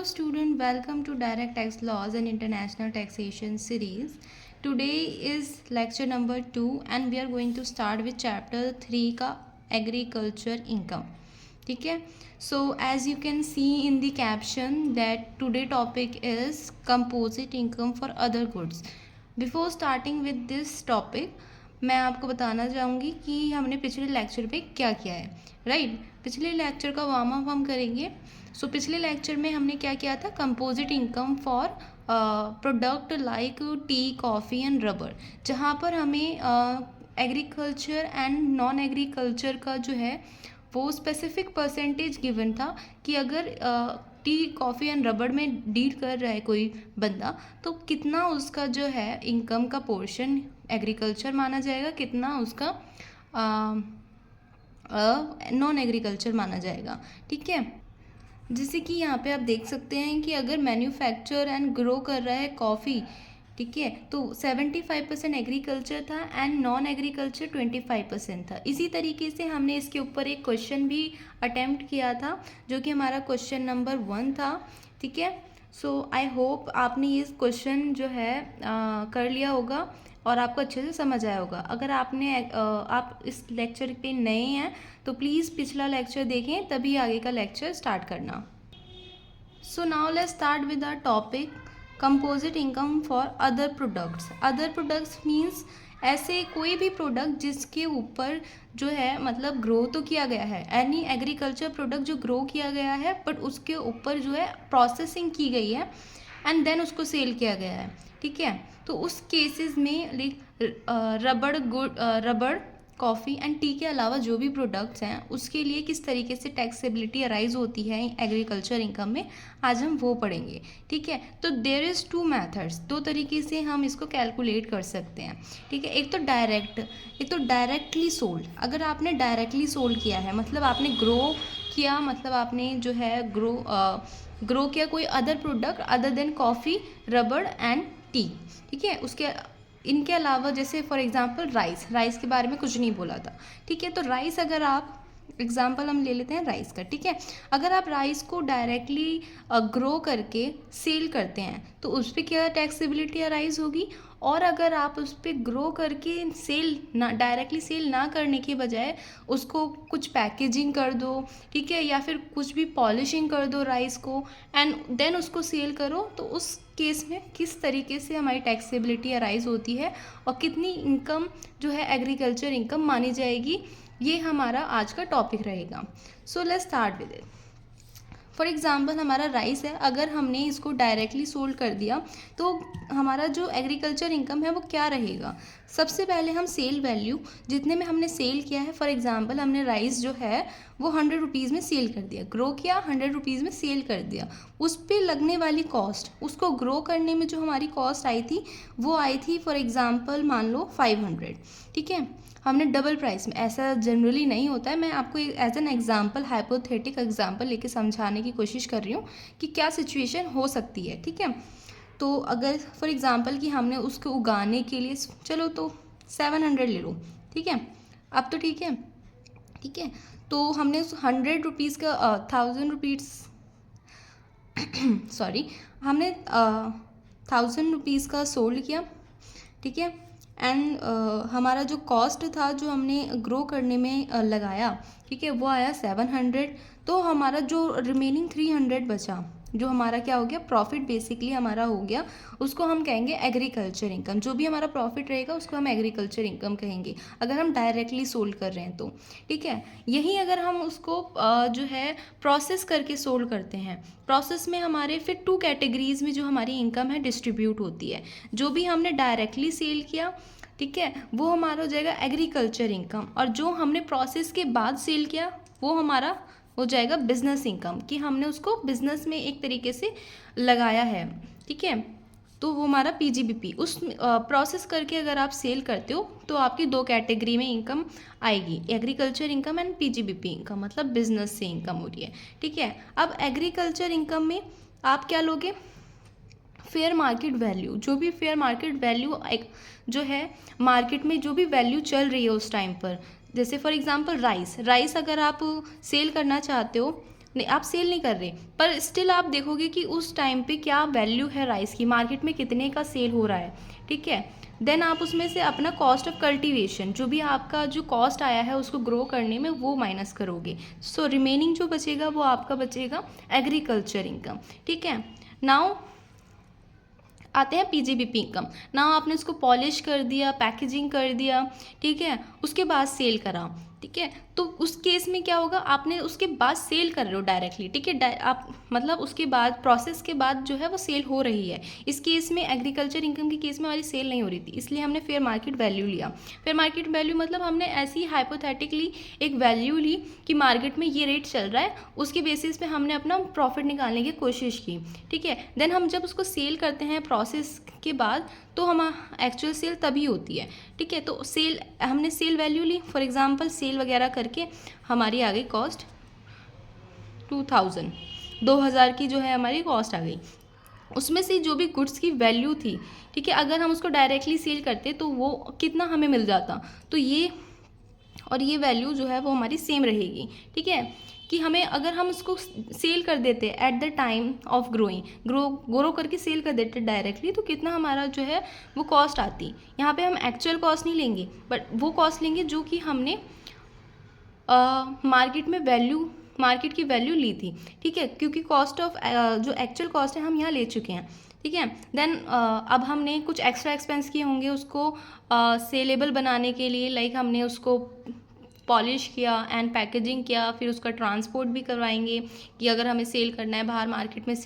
Hello student, welcome to Direct Tax Laws and International Taxation series. Today is lecture number 2 and we are going to start with chapter 3 का agriculture income. ठीक है. So as you can see in the caption that today topic is composite income for other goods. Before starting with this topic, मैं आपको बताना चाहूँगी कि हमने पिछले लेक्चर पे क्या किया है. राइट, पिछले लेक्चर का वार्म अप हम करेंगे. सो पिछले लेक्चर में हमने क्या किया था, composite income for product like T, coffee and rubber, जहाँ पर हमें एग्रीकल्चर एंड नॉन एग्रीकल्चर का जो है वो स्पेसिफिक परसेंटेज गिवन था कि अगर टी, कॉफ़ी एंड रबर में डील कर रहा है कोई बंदा तो कितना उसका जो है इनकम का पोर्शन एग्रीकल्चर माना जाएगा, कितना उसका नॉन एग्रीकल्चर माना जाएगा. ठीक है. जैसे कि यहाँ पे आप देख सकते हैं कि अगर मैन्युफैक्चर एंड ग्रो कर रहा है कॉफ़ी, ठीक है, तो 75% एग्रीकल्चर था एंड नॉन एग्रीकल्चर 25% था. इसी तरीके से हमने इसके ऊपर एक क्वेश्चन भी अटेम्प्ट किया था जो कि हमारा क्वेश्चन नंबर 1 था. ठीक है. सो आई होप आपने ये क्वेश्चन जो है कर लिया होगा और आपको अच्छे से समझ आया होगा. अगर आप इस लेक्चर पे नए हैं तो प्लीज़ पिछला लेक्चर देखें, तभी आगे का लेक्चर स्टार्ट करना. So now let's start with our topic composite income for other products. Other products means ऐसे कोई भी प्रोडक्ट जिसके ऊपर जो है मतलब ग्रो तो किया गया है, एनी एग्रीकल्चर प्रोडक्ट जो ग्रो किया गया है बट उसके ऊपर जो है प्रोसेसिंग की गई है एंड देन उसको सेल किया गया है. ठीक है. तो उस केसेस में रबड़, कॉफ़ी एंड टी के अलावा जो भी प्रोडक्ट्स हैं उसके लिए किस तरीके से टैक्सेबिलिटी अराइज होती है एग्रीकल्चर इनकम में, आज हम वो पढ़ेंगे. ठीक है. तो देयर इज़ 2 मेथड्स, 2 तरीके से हम इसको कैलकुलेट कर सकते हैं. ठीक है. एक तो डायरेक्टली सोल्ड. अगर आपने डायरेक्टली सोल्ड किया है मतलब आपने ग्रो किया, मतलब आपने जो है ग्रो किया कोई other product other than coffee, रबड़ एंड टी. ठीक है. इनके अलावा जैसे फॉर एग्जांपल राइस के बारे में कुछ नहीं बोला था. ठीक है. तो राइस अगर आप एग्जांपल हम ले लेते हैं राइस का. ठीक है. अगर आप राइस को डायरेक्टली ग्रो करके सेल करते हैं तो उस पर क्या टैक्सेबिलिटी अराइज होगी, और अगर आप उस पर ग्रो करके डायरेक्टली सेल ना करने के बजाय उसको कुछ पैकेजिंग कर दो, ठीक है, या फिर कुछ भी पॉलिशिंग कर दो राइस को एंड देन उसको सेल करो, तो उस केस में किस तरीके से हमारी टैक्सेबिलिटी अराइज होती है और कितनी इनकम जो है एग्रीकल्चर इनकम मानी जाएगी, ये हमारा आज का टॉपिक रहेगा. So let's start with it. For example हमारा राइस है, अगर हमने इसको डायरेक्टली सोल्ड कर दिया तो हमारा जो एग्रीकल्चर इनकम है वो क्या रहेगा. सबसे पहले हम सेल वैल्यू जितने में हमने सेल किया है, फॉर एग्जांपल हमने राइस जो है वो 100 रुपीज़ में सेल कर दिया, ग्रो किया 100 रुपीज़ में सेल कर दिया, उस पर लगने वाली कॉस्ट, उसको ग्रो करने में जो हमारी कॉस्ट आई थी वो आई थी फॉर एग्जांपल मान लो 500. ठीक है. हमने डबल प्राइस में, ऐसा जनरली नहीं होता है, मैं आपको as an example, hypothetic example लेके समझाने की कोशिश कर रही हूँ कि क्या सिचुएशन हो सकती है. ठीक है. तो अगर फॉर एग्जांपल कि हमने उसको उगाने के लिए, चलो तो 700 ले लो. ठीक है. अब तो ठीक है. ठीक है. तो हमने 100 रुपीज़ का 1000 रुपीज़ सॉरी, हमने 1000 रुपीज़ का सोल्ड किया. ठीक है. एंड हमारा जो कॉस्ट था जो हमने ग्रो करने में लगाया, ठीक है, वो आया 700. तो हमारा जो रिमेनिंग 300 बचा, जो हमारा क्या हो गया, प्रॉफिट बेसिकली हमारा हो गया, उसको हम कहेंगे एग्रीकल्चर इनकम. जो भी हमारा प्रॉफिट रहेगा उसको हम एग्रीकल्चर इनकम कहेंगे अगर हम डायरेक्टली सोल्ड कर रहे हैं तो. ठीक है. यही अगर हम उसको जो है प्रोसेस करके सोल्ड करते हैं, प्रोसेस में हमारे फिर 2 कैटेगरीज में जो हमारी इनकम है डिस्ट्रीब्यूट होती है. जो भी हमने डायरेक्टली सेल किया, ठीक है, वो हमारा हो जाएगा एग्रीकल्चर इनकम, और जो हमने प्रोसेस के बाद सेल किया वो हमारा हो जाएगा बिजनेस इनकम, कि हमने उसको बिजनेस में एक तरीके से लगाया है. ठीक है. तो वो हमारा पीजीबीपी. उस प्रोसेस करके अगर आप सेल करते हो तो आपकी 2 कैटेगरी में इनकम आएगी, agriculture income and PGBP income, मतलब बिजनेस से इनकम हो रही है. ठीक है. अब एग्रीकल्चर इनकम में आप क्या लोगे, फेयर मार्केट वैल्यू. जो भी फेयर मार्केट वैल्यू जो है मार्केट में जो भी वैल्यू चल रही है उस टाइम पर, जैसे फॉर एग्जांपल राइस अगर आप सेल करना चाहते हो नहीं, आप सेल नहीं कर रहे, पर स्टिल आप देखोगे कि उस टाइम पे क्या वैल्यू है राइस की, मार्केट में कितने का सेल हो रहा है, ठीक है। देन आप उसमें से अपना कॉस्ट ऑफ कल्टीवेशन, जो भी आपका जो कॉस्ट आया है उसको ग्रो करने में, वो माइनस करोगे। सो रिमेनिंग जो बचेगा वो आपका बचेगा एग्रीकल्चर इनकम, ठीक है। नाउ आते हैं पीजीबीपी इनकम। ना आपने उसको पॉलिश कर दिया, पैकेजिंग कर दिया, ठीक है, उसके बाद सेल करा, ठीक है, तो उस केस में क्या होगा, आपने उसके बाद सेल कर रहे हो डायरेक्टली, ठीक है, आप मतलब उसके बाद प्रोसेस के बाद जो है वो सेल हो रही है। इस केस में एग्रीकल्चर इनकम के केस में हमारी सेल नहीं हो रही थी, इसलिए हमने फेयर मार्केट वैल्यू लिया। फेयर मार्केट वैल्यू मतलब हमने ऐसी हाइपोथेटिकली एक वैल्यू ली कि मार्केट में ये रेट चल रहा है, उसके बेसिस पे हमने अपना प्रॉफिट निकालने की कोशिश की, ठीक है। देन हम जब उसको सेल करते हैं प्रोसेस के बाद, तो हम एक्चुअल सेल तभी होती है, ठीक है। तो सेल, हमने सेल वैल्यू ली, फॉर एग्जांपल सेल वगैरह करके हमारी आ गई कॉस्ट 2000 की जो है हमारी कॉस्ट आ गई। उसमें से जो भी गुड्स की वैल्यू थी, ठीक है, अगर हम उसको डायरेक्टली सेल करते तो वो कितना हमें मिल जाता, तो ये और ये वैल्यू जो है वो हमारी सेम रहेगी, ठीक है। कि हमें अगर हम उसको सेल कर देते at the time of grow करके सेल कर देते डायरेक्टली, तो कितना हमारा जो है वो कॉस्ट आती। यहाँ पे हम एक्चुअल कॉस्ट नहीं लेंगे, बट वो कॉस्ट लेंगे जो कि हमने मार्केट की वैल्यू ली थी, ठीक है, क्योंकि कॉस्ट ऑफ जो एक्चुअल कॉस्ट है हम यहाँ ले चुके हैं, ठीक है। देन अब हमने कुछ एक्स्ट्रा एक्सपेंस किए होंगे उसको सेलेबल बनाने के लिए, लाइक हमने उसको पॉलिश किया एंड पैकेजिंग किया, फिर उसका ट्रांसपोर्ट भी करवाएंगे कि अगर हमें सेल करना है बाहर मार्केट में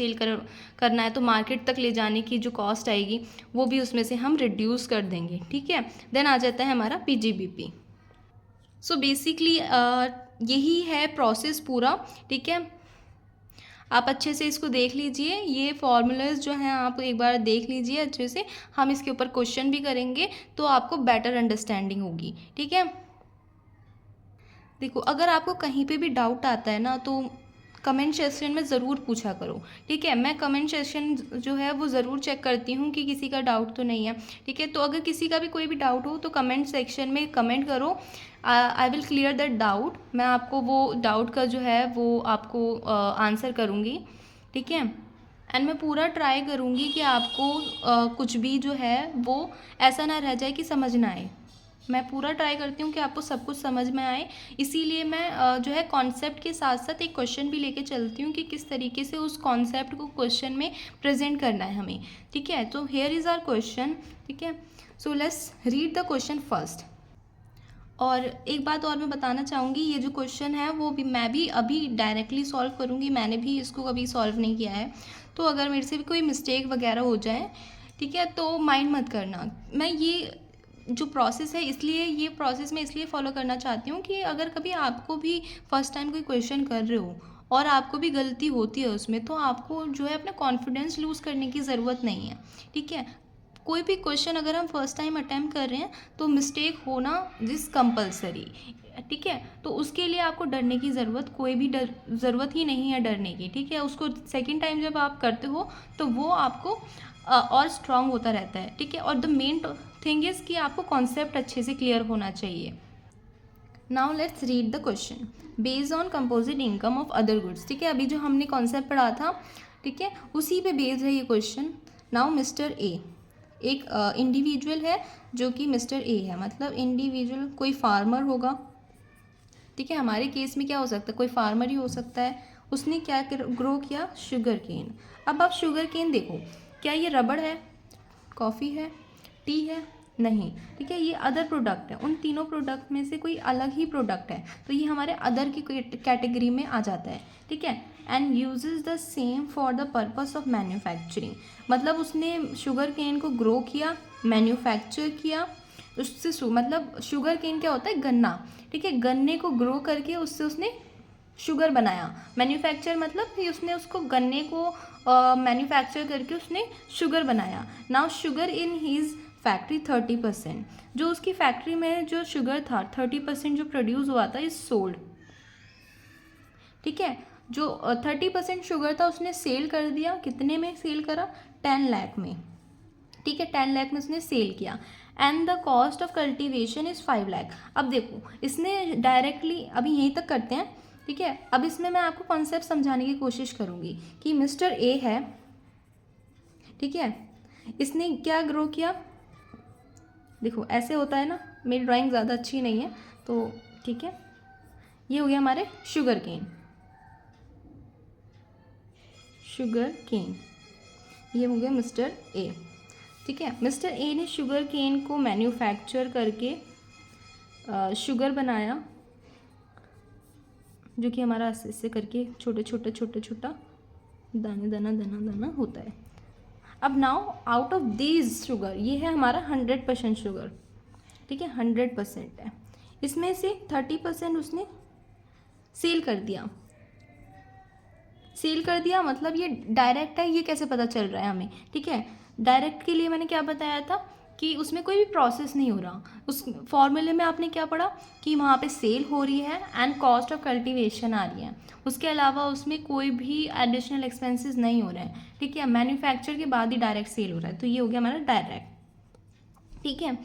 करना है तो मार्केट तक ले जाने की जो कॉस्ट आएगी वो भी उसमें से हम रिड्यूस कर देंगे, ठीक है। देन आ जाता है हमारा पीजीबीपी। सो बेसिकली यही है प्रोसेस पूरा, ठीक है। आप अच्छे से इसको देख लीजिए, ये फॉर्मूलाज जो हैं आप एक बार देख लीजिए अच्छे से, हम इसके ऊपर क्वेश्चन भी करेंगे तो आपको बेटर अंडरस्टैंडिंग होगी, ठीक है। देखो, अगर आपको कहीं पे भी डाउट आता है ना, तो कमेंट सेक्शन में ज़रूर पूछा करो, ठीक है। मैं कमेंट सेक्शन जो है वो ज़रूर चेक करती हूँ कि किसी का डाउट तो नहीं है, ठीक है। तो अगर किसी का भी कोई भी डाउट हो तो कमेंट सेक्शन में कमेंट करो, I will clear that doubt. मैं आपको वो डाउट का जो है वो आपको आंसर करूँगी, ठीक है। एंड मैं पूरा ट्राई करूँगी कि आपको कुछ भी जो है वो ऐसा ना रह जाए कि समझ ना आए। मैं पूरा ट्राई करती हूँ कि आपको सब कुछ समझ में आए, इसीलिए मैं जो है कॉन्सेप्ट के साथ साथ एक क्वेश्चन भी लेके चलती हूँ कि किस तरीके से उस कॉन्सेप्ट को क्वेश्चन में प्रेजेंट करना है हमें, ठीक है। तो हियर इज़ आवर क्वेश्चन, ठीक है। So let's read the question first. और एक बात और मैं बताना चाहूँगी, ये जो क्वेश्चन है वो भी मैं भी अभी डायरेक्टली सॉल्व करूँगी, मैंने भी इसको कभी सॉल्व नहीं किया है, तो अगर मेरे से भी कोई मिस्टेक वगैरह हो जाए, ठीक है, तो माइंड मत करना। मैं ये जो प्रोसेस है, इसलिए ये प्रोसेस मैं इसलिए फॉलो करना चाहती हूँ कि अगर कभी आपको भी फर्स्ट टाइम कोई क्वेश्चन कर रहे हो और आपको भी गलती होती है उसमें, तो आपको जो है अपना कॉन्फिडेंस लूज़ करने की ज़रूरत नहीं है, ठीक है। कोई भी क्वेश्चन अगर हम फर्स्ट टाइम अटैम्प्ट कर रहे हैं तो मिस्टेक होना इज़ कंपलसरी, ठीक है। तो उसके लिए आपको डरने की ज़रूरत ही नहीं है डरने की, ठीक है। उसको सेकेंड टाइम जब आप करते हो तो वो आपको और स्ट्रांग होता रहता है, ठीक है। और द मेन थिंग इज़ कि आपको कॉन्सेप्ट अच्छे से क्लियर होना चाहिए। Now let's read the question. Based on composite income of other goods, ठीक है, अभी जो हमने कॉन्सेप्ट पढ़ा था, ठीक है, उसी पे बेस्ड है ये क्वेश्चन। नाउ मिस्टर ए एक इंडिविजुअल है जो कि मिस्टर ए है, मतलब इंडिविजुअल कोई फार्मर होगा, ठीक है। हमारे केस में क्या हो सकता है, कोई फार्मर ही हो सकता है। उसने क्या ग्रो किया, शुगर केन। अब आप शुगर केन देखो, क्या ये रबड़ है, कॉफ़ी है, टी है, नहीं, ठीक है, ये अदर प्रोडक्ट है। उन तीनों प्रोडक्ट में से कोई अलग ही प्रोडक्ट है, तो ये हमारे अदर की कैटेगरी में आ जाता है, ठीक है। And uses the same for the purpose of manufacturing, मतलब उसने शुगर केन को ग्रो किया, मैन्युफैक्चर किया, उससे मतलब शुगर केन क्या होता है, गन्ना, ठीक है, गन्ने को ग्रो करके उससे उसने शुगर बनाया। मैन्युफैक्चर मतलब कि उसने उसको गन्ने को मैन्युफैक्चर करके उसने शुगर बनाया। Now sugar in his factory 30%, जो उसकी फैक्ट्री में जो शुगर था 30% जो प्रोड्यूस हुआ था इज सोल्ड, ठीक है। जो 30% शुगर था उसने सेल कर दिया, कितने में सेल करा, 10 लाख में, ठीक है, 10 लाख में उसने सेल किया। And the cost of cultivation is 5 lakh. अब देखो, इसने डायरेक्टली, अभी यहीं तक करते हैं, ठीक है, अब इसमें मैं आपको कॉन्सेप्ट समझाने की कोशिश करूँगी कि मिस्टर ए है, ठीक है, इसने क्या ग्रो किया। देखो ऐसे होता है ना, मेरी ड्राइंग ज़्यादा अच्छी नहीं है तो ठीक है, ये हो गया हमारे शुगर केन, शुगर केन, ये हो गया मिस्टर ए। ठीक है, मिस्टर ए ने शुगर केन को मैन्युफैक्चर करके शुगर बनाया, जो कि हमारा ऐसे ऐसे करके छोटे छोटे छोटे छोटा दाना दाना दाना दाना होता है। अब now out of these sugar, ये है हमारा 100% शुगर, ठीक है, 100% है, इसमें से 30% उसने सेल कर दिया। सेल कर दिया मतलब ये डायरेक्ट है, ये कैसे पता चल रहा है हमें, ठीक है। डायरेक्ट के लिए मैंने क्या बताया था कि उसमें कोई भी प्रोसेस नहीं हो रहा। उस फॉर्मूले में आपने क्या पढ़ा कि वहाँ पे सेल हो रही है एंड कॉस्ट ऑफ कल्टीवेशन आ रही है, उसके अलावा उसमें कोई भी एडिशनल एक्सपेंसेस नहीं हो रहे हैं, ठीक है। मैन्युफैक्चर के बाद ही डायरेक्ट सेल हो रहा है, तो ये हो गया हमारा डायरेक्ट, ठीक है।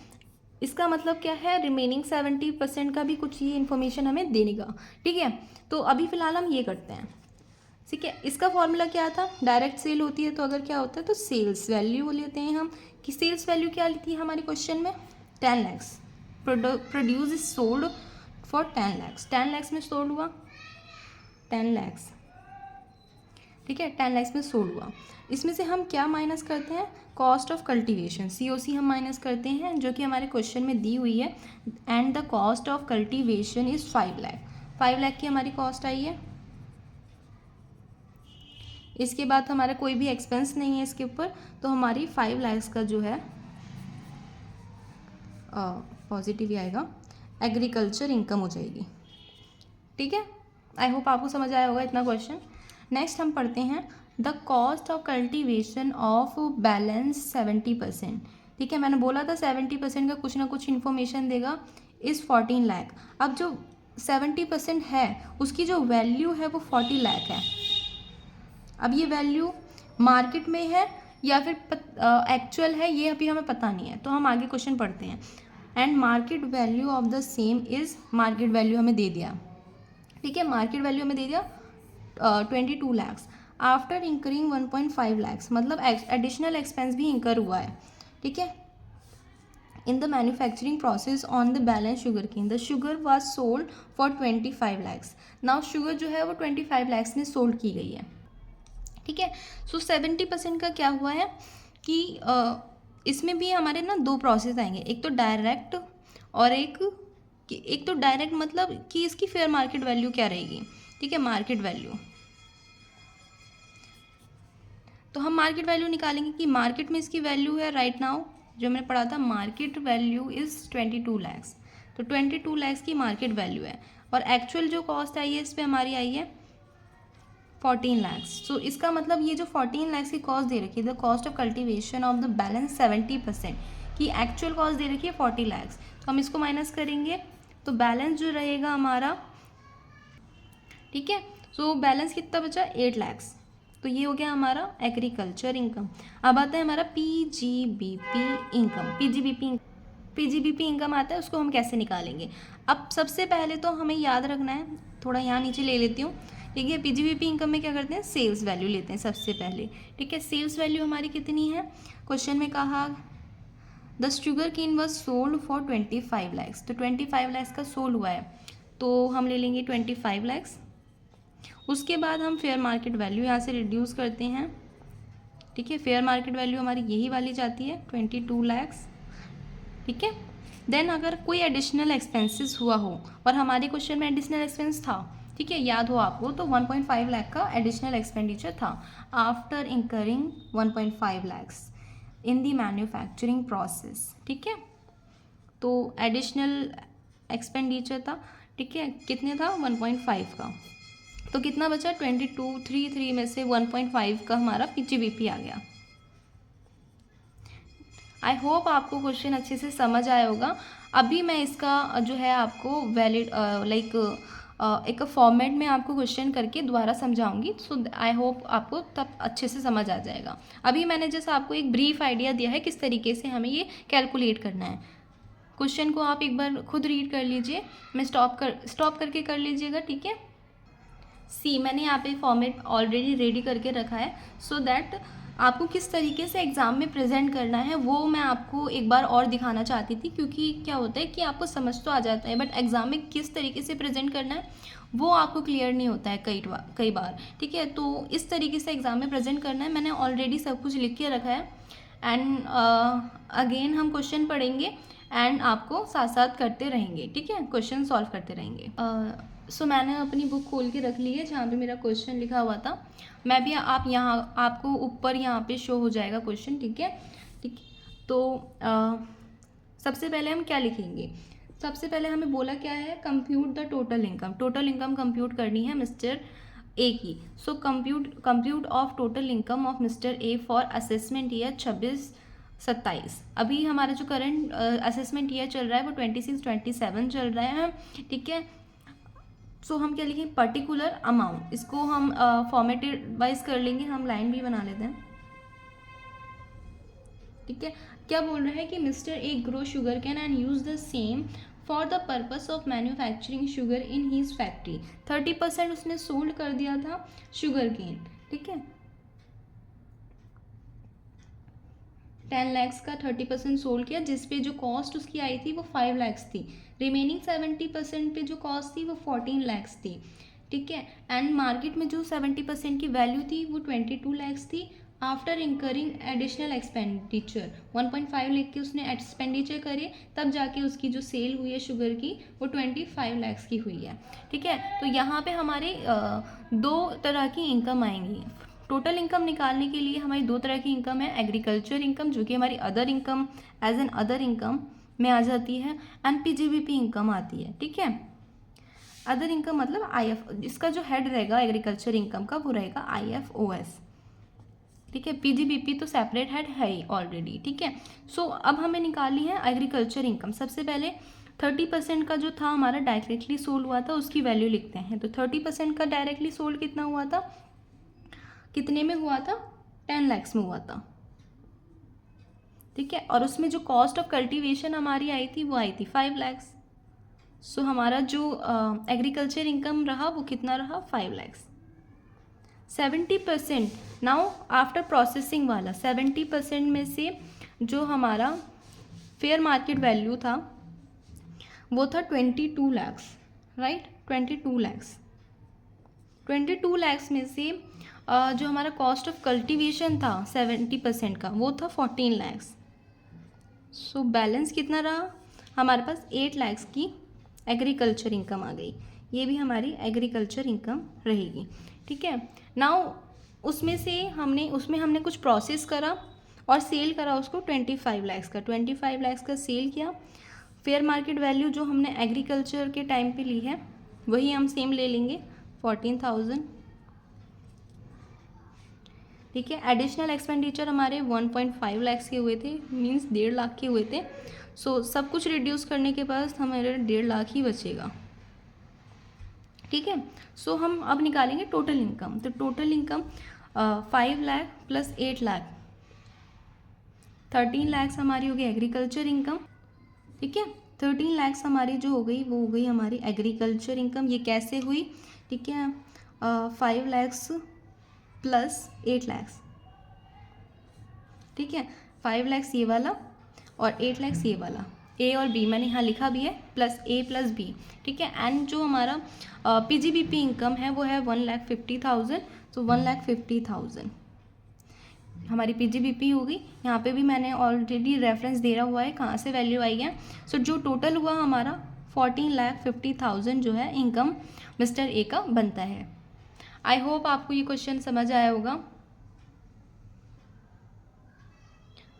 इसका मतलब क्या है, रिमेनिंग 70% का भी कुछ ये इन्फॉर्मेशन हमें देने का, ठीक है। तो अभी फ़िलहाल हम ये करते हैं, ठीक है। इसका फॉर्मूला क्या था, डायरेक्ट सेल होती है तो अगर क्या होता है तो सेल्स वैल्यू लेते हैं हम, कि सेल्स वैल्यू क्या थी हमारे क्वेश्चन में 10 lakhs, produce is sold for 10 lakhs, 10 lakhs में सोल्ड हुआ, 10 lakhs, ठीक है, 10 lakhs में सोल्ड हुआ। इसमें से हम क्या माइनस करते हैं, कॉस्ट ऑफ कल्टीवेशन, COC हम माइनस करते हैं, जो कि हमारे क्वेश्चन में दी हुई है, and the cost of cultivation is 5 lakh, 5 lakh की हमारी कॉस्ट आई है। इसके बाद हमारा कोई भी एक्सपेंस नहीं है इसके ऊपर, तो हमारी 5 lakhs का जो है पॉजिटिव ही आएगा, एग्रीकल्चर इनकम हो जाएगी, ठीक है। आई होप आपको समझ आया होगा इतना क्वेश्चन। नेक्स्ट हम पढ़ते हैं the cost of cultivation of balance 70%, ठीक है। मैंने बोला था 70% का कुछ ना कुछ इन्फॉर्मेशन देगा, इज़ 14 लाख। अब जो 70% है उसकी जो वैल्यू है वो 40 लाख है। अब ये वैल्यू मार्केट में है या फिर एक्चुअल है, ये अभी हमें पता नहीं है, तो हम आगे क्वेश्चन पढ़ते हैं। And market value of the same is, market value हमें दे दिया, ठीक है, मार्केट वैल्यू हमें दे दिया 22 lakhs आफ्टर इंकरिंग 1.5 lakhs, मतलब एडिशनल एक्सपेंस भी इंकर हुआ है, ठीक है। In the manufacturing process on the balance sugar cane, the sugar was sold for 25 lakhs। Now sugar जो है वो 25 lakhs में सोल्ड की गई है, ठीक है। सो 70% का क्या हुआ है कि इसमें भी हमारे ना दो प्रोसेस आएंगे, एक तो डायरेक्ट और एक तो डायरेक्ट मतलब कि इसकी फेयर मार्केट वैल्यू क्या रहेगी, ठीक है, मार्केट वैल्यू। तो हम मार्केट वैल्यू निकालेंगे कि मार्केट में इसकी वैल्यू है राइट नाउ, जो मैंने पढ़ा था, मार्केट वैल्यू इज़ 22 lakhs, तो 22 lakhs की मार्केट वैल्यू है, और एक्चुअल जो कॉस्ट आई है इस पर हमारी आई है 14 lakhs। सो इसका मतलब ये जो 14 lakhs की कॉस्ट दे रखी है, the cost of cultivation of the balance 70%, की एक्चुअल कॉस्ट दे रखी है 40 lakhs, तो हम इसको माइनस करेंगे तो बैलेंस जो रहेगा हमारा, ठीक है। सो बैलेंस कितना बचा, 8 lakhs, तो ये हो गया हमारा एग्रीकल्चर इनकम। अब आता है हमारा PGBP इनकम, PGBP इनकम आता है, उसको हम कैसे निकालेंगे। अब सबसे पहले तो हमें याद रखना है, थोड़ा यहाँ नीचे ले लेती हूँ, ठीक है। PGBP इनकम में क्या करते हैं, सेल्स वैल्यू लेते हैं सबसे पहले, ठीक है। सेल्स वैल्यू हमारी कितनी है, क्वेश्चन में कहा the sugar cane was sold for 25 lakhs, तो 25 lakhs का सोल्ड हुआ है, तो हम ले लेंगे 25 lakhs। उसके बाद हम फेयर मार्केट वैल्यू यहाँ से रिड्यूस करते हैं, ठीक है। फेयर मार्केट वैल्यू हमारी यही वाली जाती है 22 lakhs, ठीक है। देन अगर कोई एडिशनल एक्सपेंसेस हुआ हो, और हमारे क्वेश्चन में एडिशनल एक्सपेंस था, ठीक है, याद हो आपको, तो 1.5 लाख का एडिशनल एक्सपेंडिचर था after incurring 1.5 lakhs in the manufacturing process, ठीक है। तो एडिशनल एक्सपेंडिचर था, ठीक है, कितने था 1.5 का, तो कितना बचा 2233 में से 1.5 का हमारा PGBP आ गया। आई होप आपको क्वेश्चन अच्छे से समझ आया होगा। अभी मैं इसका जो है आपको वैलिड एक फॉर्मेट में आपको क्वेश्चन करके दोबारा समझाऊंगी, सो आई होप आपको तब अच्छे से समझ आ जाएगा। अभी मैंने जैसा आपको एक ब्रीफ आइडिया दिया है किस तरीके से हमें ये कैलकुलेट करना है। क्वेश्चन को आप एक बार खुद रीड कर लीजिए, मैं स्टॉप करके कर लीजिएगा, ठीक है। सी मैंने यहाँ पे फॉर्मेट ऑलरेडी रेडी करके रखा है, सो दैट आपको किस तरीके से एग्ज़ाम में प्रेजेंट करना है वो मैं आपको एक बार और दिखाना चाहती थी, क्योंकि क्या होता है कि आपको समझ तो आ जाता है बट एग्ज़ाम में किस तरीके से प्रेजेंट करना है वो आपको क्लियर नहीं होता है कई बार, ठीक है। तो इस तरीके से एग्ज़ाम में प्रेजेंट करना है, मैंने ऑलरेडी सब कुछ लिख के रखा है। एंड अगेन हम क्वेश्चन पढ़ेंगे एंड आपको साथ साथ करते रहेंगे, ठीक है, क्वेश्चन सॉल्व करते रहेंगे। सो मैंने अपनी बुक खोल के रख ली है जहाँ पे मेरा क्वेश्चन लिखा हुआ था। मैं भी आप यहाँ आपको ऊपर यहाँ पे शो हो जाएगा क्वेश्चन, ठीक है। ठीक, तो सबसे पहले हम क्या लिखेंगे? सबसे पहले हमें बोला क्या है, compute the total income. Total income compute करनी है मिस्टर ए की। So compute of total income of mister A for assessment year 26-27। अभी हमारा जो करंट असेसमेंट ईयर चल रहा है वो 26-27 चल रहा है, ठीक है। सो हम क्या लिखें, पर्टिकुलर अमाउंट, इसको हम फॉर्मेटेड वाइज कर लेंगे, हम लाइन भी बना लेते हैं, ठीक है। क्या बोल रहा है कि mister A grow sugar cane and use the same for the purpose of manufacturing sugar in his factory. 30% उसने सोल्ड कर दिया था शुगर केन, ठीक है। 10 लाख का 30% सोल्ड किया, जिसपे जो कॉस्ट उसकी आई थी वो 5 लाख थी। रिमेनिंग 70% पे जो कॉस्ट थी वो 14 लाख थी, ठीक है। एंड मार्केट में जो 70% की वैल्यू थी वो 22 लाख थी। After incurring additional expenditure 1.5 lakh के उसने एक्सपेंडिचर करे, तब जाके उसकी जो सेल हुई है शुगर की वो 25 लाख की हुई है, ठीक है। तो यहाँ पे हमारे दो तरह की इनकम आएंगी। टोटल इनकम निकालने के लिए हमारी दो तरह की इनकम है, एग्रीकल्चर इनकम जो कि हमारी other income as an other income में आ जाती है, एंड पीजीबीपी इनकम आती है, ठीक है। अदर इनकम मतलब आईएफ, इसका जो हेड रहेगा एग्रीकल्चर इनकम का वो रहेगा आईएफओएस, ठीक है। पीजीबीपी तो सेपरेट हेड है ही ऑलरेडी, ठीक है। सो अब हमें निकालनी है एग्रीकल्चर इनकम। सबसे पहले 30% का जो था हमारा डायरेक्टली सोल्ड हुआ था उसकी वैल्यू लिखते हैं। तो 30% का डायरेक्टली सोल्ड कितना हुआ था, कितने में हुआ था, 10 लाख में हुआ था, ठीक है। और उसमें जो कॉस्ट ऑफ कल्टीवेशन हमारी आई थी वो आई थी 5 लाख। सो हमारा जो एग्रीकल्चर इनकम रहा वो कितना रहा, 5 लाख। 70% नाउ आफ्टर प्रोसेसिंग वाला 70% में से जो हमारा फेयर मार्केट वैल्यू था वो था 22 लाख, राइट। 22 लाख में से जो हमारा कॉस्ट ऑफ कल्टीवेशन था 70% का वो था 14 लाख। सो बैलेंस कितना रहा हमारे पास, 8 लाख की एग्रीकल्चर इनकम आ गई। ये भी हमारी एग्रीकल्चर इनकम रहेगी, ठीक है। नाउ उसमें हमने कुछ प्रोसेस करा और सेल करा उसको 25 लाख का। 25 लाख का सेल किया। फेयर मार्केट वैल्यू जो हमने एग्रीकल्चर के टाइम पे ली है वही हम सेम ले लेंगे, 14,000, ठीक है। एडिशनल एक्सपेंडिचर हमारे 1.5 लाख के हुए थे, मीन्स 1.5 लाख के हुए थे। सो सब कुछ रिड्यूस करने के बाद हमारे 1.5 लाख ही बचेगा, ठीक है। सो हम अब निकालेंगे टोटल इनकम। तो total income 5 lakh plus 8 lakh 13 lakh हमारी हो गई एग्रीकल्चर इनकम, ठीक है। 13 लाख हमारी जो हो गई वो हो गई हमारी एग्रीकल्चर इनकम। ये कैसे हुई, ठीक है। 5 लाख प्लस 8 लाख, ठीक है। 5 लाख ये वाला और 8 लाख ये वाला, ए और बी मैंने यहाँ लिखा भी है, प्लस ए प्लस बी, ठीक है। एंड जो हमारा पीजीबीपी इनकम है वो है 1,50,000। तो 1,50,000 हमारी पीजीबीपी होगी। यहाँ पे भी मैंने ऑलरेडी रेफरेंस दे रहा हुआ है कहाँ से वैल्यू आई है। सो जो टोटल हुआ हमारा 14,50,000 जो है इनकम मिस्टर ए का बनता है। आई होप आपको ये क्वेश्चन समझ आया होगा।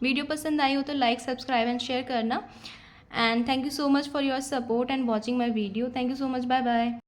वीडियो पसंद आई हो तो लाइक, सब्सक्राइब एंड शेयर करना। And thank you so much for your support and watching my video. Thank you so much, bye bye.